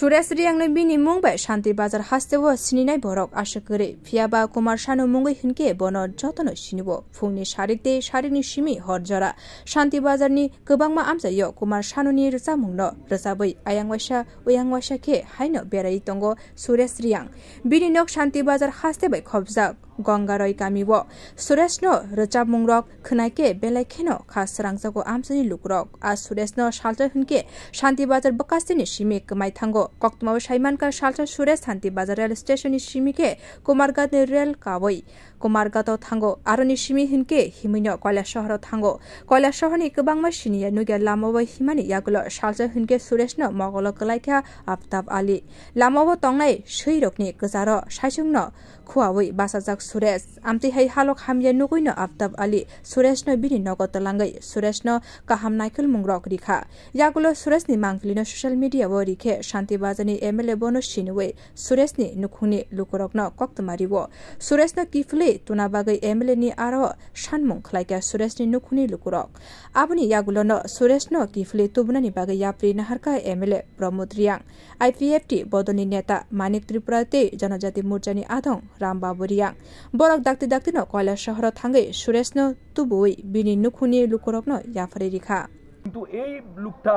Suresh Riangno bini mungbai Shanti Bazar hastewo sininai borok ashakari Fiaba Kumar Shanu mungai hinke bono jotono sinibo fungni sharikte sharikni shimi horjora Shanti Bazar ni gobangma amsayo Kumar Shanu ni rsamungno rsabai uyangwasha ke haino berai tongo Suresh Riang bini nok Shanti Bazar hastebai khobjak Gongaroi kamibo Suresh no rajab mungrok khnaike belaikeno khasrangjago amsani lukrok a Suresh no shalta hinke Shanti Bazar bakastini shimi kmai thango koktma Shaiman ka shalta Suresh Shanti Bazar rail station ni shimi ke Kumargat ni rail kawoi Kumargato thango aroni shimi hinke himino Koila shahro thango Koila shahro ni kbangma shiniya nugia lamobo himani yagulo shalta hinke Suresh no mogolo kalaika Aftab Ali lamobo tongnai shirokni gzaro shaisungno Kuawai basajak Suresh amti hai halok hamya nuguino Aftab Ali Suresh no bini nogo talangai Suresh no kaham naikul mungrok rikha yagulo Suresh ni mangklino social media wo rikhe Shanti Bazar ni MLA bono shinwe Suresh ni nukhuni lukurok no koktmari wo Suresh no kifle tunabagai MLA ni aro shanmung khlaika Suresh ni nukhuni lukurok abuni yagulo no Suresh no kifle tubuna ni bagai yapri naharka MLA Pramod Riang IPFT bodoni neta Manik Tripura te Janajati Morcha ni adong Rambabu Riang borok dakti no Koila shahro thangai Suresh no tubui bini nukhuni lukurok no yapri rikha কিন্তু এই লোকটা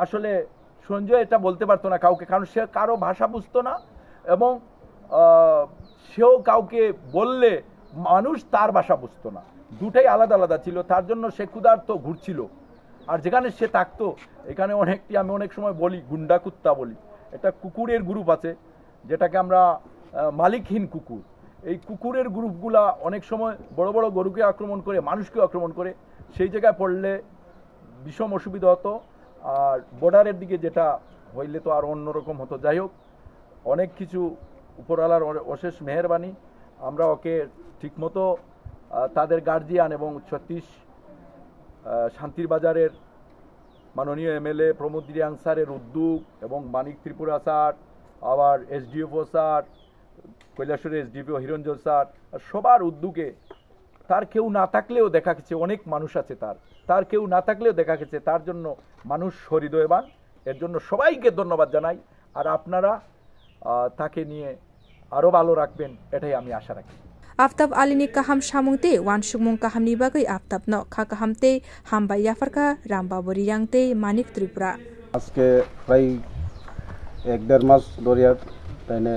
আসলে সঞ্জয় এটা বলতে পারতো না কাউকে কারণ সে কারো ভাষা বুঝতো না এবং সেও কাউকে বললে মানুষ তার ভাষা বুঝতো না দুটাই আলাদা আলাদা ছিল তার জন্য সে ক্ষুধার্ত ঘুরছিল আর যেখানে সে থাকতো এখানে অনেকটি আমি অনেক সময় বলি গুন্ডা কুত্তা বলি এটা কুকুরের গ্রুপ আছে যেটাকে আমরা মালিকহীন কুকুর এই কুকুরের গ্রুপগুলা অনেক সময় বড় বড় গরুকে আক্রমণ করে মানুষকে আক্রমণ করে সেই জায়গায় পড়লে বিষম অসুবিধা হতো আর বর্ডারের দিকে যেটা হইলে তো আর অন্যরকম হতো যাই হোক অনেক কিছু উপরওয়ালার অশেষ মেহেরবানি আমরা ওকে ঠিকমতো তাদের গার্জিয়ান এবং ছত্তিশ শান্তির বাজারের মাননীয় এমএলএ প্রমোদ রিয়াং স্যারের উদ্যোগ এবং মানিক ত্রিপুরা স্যার আবার এসডিএফও স্যার কৈলাসহরের এসডিপিও হিরঞ্জন স্যার সবার উদ্যোগে তার কেউ না থাকলেও দেখা গেছে অনেক মানুষ আছে তার কেউ না থাকলেও দেখা গেছে তার জন্য মানুষ হৃদয়বান এর জন্য সবাইকে ধন্যবাদ জানাই আর আপনারা তাকে নিয়ে আরো ভালো রাখবেন এটাই আমি আশা রাখি Aftab Ali ni kaham shamungte wan shugmung kaham ni bagai Aftab no khakamte hambai yafarka Rambabu Riang te Manik Tripura আজকে প্রায় 1-1.5 মাস ধরে তাইনে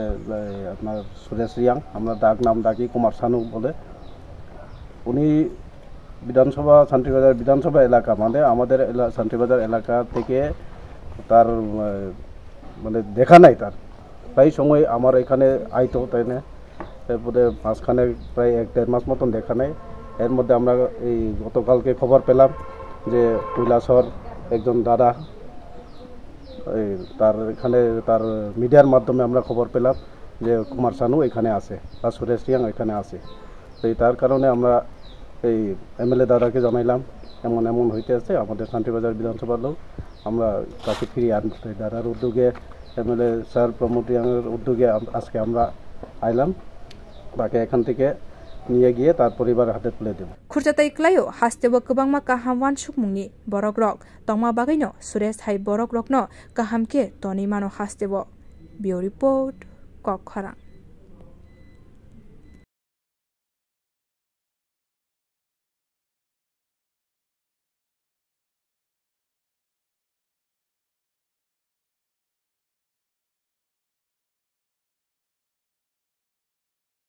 আপনার সুরেশ রিয়াং আমরা নাম ডাকি কুমার শানু বলে উনি বিধানসভা শান্তিবাজার বিধানসভা এলাকা মানে আমাদের শান্তিবাজার এলাকা থেকে তার মানে দেখা নাই তার প্রায় সময় আমার এখানে আইতো তাই না তারপরে মাঝখানে প্রায় 1-1.5 মাস মতন দেখা নাই এর মধ্যে আমরা এই গতকালকে খবর পেলাম যে কৈলাসহর একজন দাদা তার এখানে তার মিডিয়ার মাধ্যমে আমরা খবর পেলাম যে কুমার শানু এখানে আছে বা সুরেশ রিয়াং এখানে আছে তো তার কারণে আমরা এই এমএলএ দাদাকে জানাইলাম এমন হইতে আছে আমাদের শান্তিবাজার বিধানসভার লোক আমরা কাছে ফিরিয়ে আনতে দাদার উদ্যোগে এমএলএ স্যার প্রমোদ রিয়াংয়ের উদ্যোগে আজকে আমরা আইলাম তাকে এখান থেকে নিয়ে গিয়ে তার পরিবারের হাতে তুলে দেব খুরজাতাই ক্লাইও হাস্তেব গোবাংমা কাহামওয়ান সুকমুংনি বরক রক তংমা বাগাইনো সুরেশ হাই বরক রকনো কাহামকে তনিমানো হাস্তেব বিও রিপোর্ট ককখরা